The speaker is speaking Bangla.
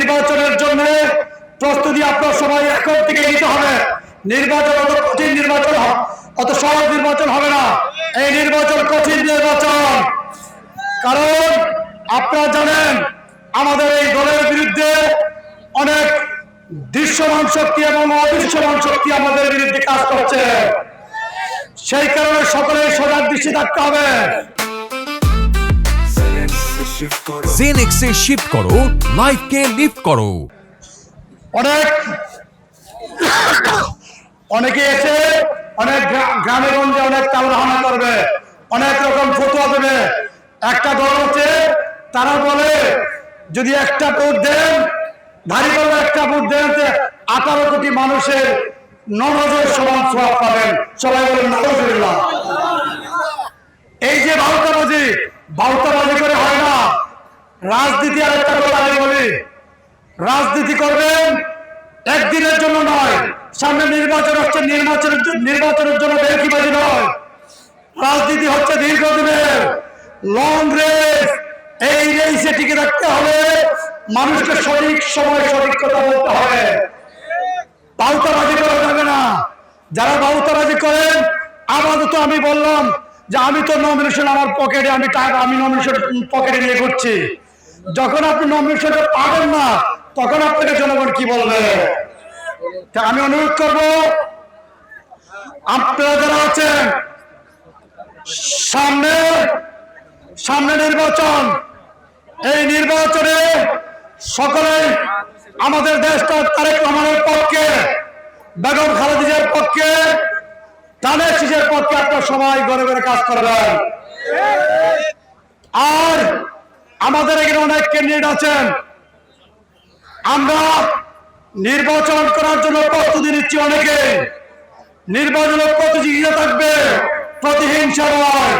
নির্বাচনের জন্য প্রস্তুতি আপনার সবাই এখন থেকে নিতে হবে। নির্বাচন অত কঠিন নির্বাচন, অত সহজ নির্বাচন হবে না। এই নির্বাচন কঠিন নির্বাচন, কারণ আপনারা জানেন আমাদের এই দলের বিরুদ্ধে অনেক দৃশ্যমান শক্তি এবং অদৃশ্যমান শক্তি আমাদের বিরুদ্ধে কাজ করছে। সেই কারণে সকলের সজাগ দৃষ্টি থাকতে হবে। জেনএক্সে শিফট করো, লাইফকে লিফট করো। অনেকে এসে অনেক গ্রামে গঞ্জে অনেক তালবাহানা করবে, অনেক রকম ফতোয়া দেবে। একটা দল আছে, তারা বলে যদি একটা ভোট দেন, ধারি করে একটা ভোট দেন, 18 কোটি মানুষের 9,000 সমান সওয়াব পাবেন। সবাই বলেন নাউজুবিল্লাহ। এই যে ভাউতাবাজি করে হয় না। রাজনীতি আর একটা কথা আমি বলি, রাজনীতি করবেন একদিনের জন্য নয়, সামনে নির্বাচন হচ্ছে, নির্বাচনের জন্য বেরকিবাজি নয়। রাজনীতি হচ্ছে দীর্ঘদিনের লং রেস। এই রেসে টিকে থাকতে হবে, মানুষকে সঠিক সময় সঠিক কথা বলতে হবে। বাউতাবাজি করা যাবে না। যারা বাউতাবাজি করেন, আপাতত আমি বললাম যে আমি তো নমিনেশন আমার পকেটে, আমি নমিনেশন পকেটে নিয়ে ঘুরছি। যখন আপনি নমিনেশনটা পাবেন না, তখন আপনাকে জনগণ কি বলবে? আমি অনুরোধ করব, আপনারা যারা আছেন, সামনে নির্বাচন, এই নির্বাচনে সকলে আমাদের দেশটা তারেক রহমানের পক্ষে, বেগম খালেদা জিয়ার পক্ষে, ধানের শীষের পক্ষে আপনারা সবাই ঘরে ঘরে কাজ করবেন। আর আমাদের এখানে অনেক ক্যান্ডিডেট আছেন, আমরা নির্বাচন করার জন্য প্রস্তুতি নিচ্ছি। অনেকে নির্বাচনের প্রতিযোগিতা থাকবে, প্রতিহিংসা নয়।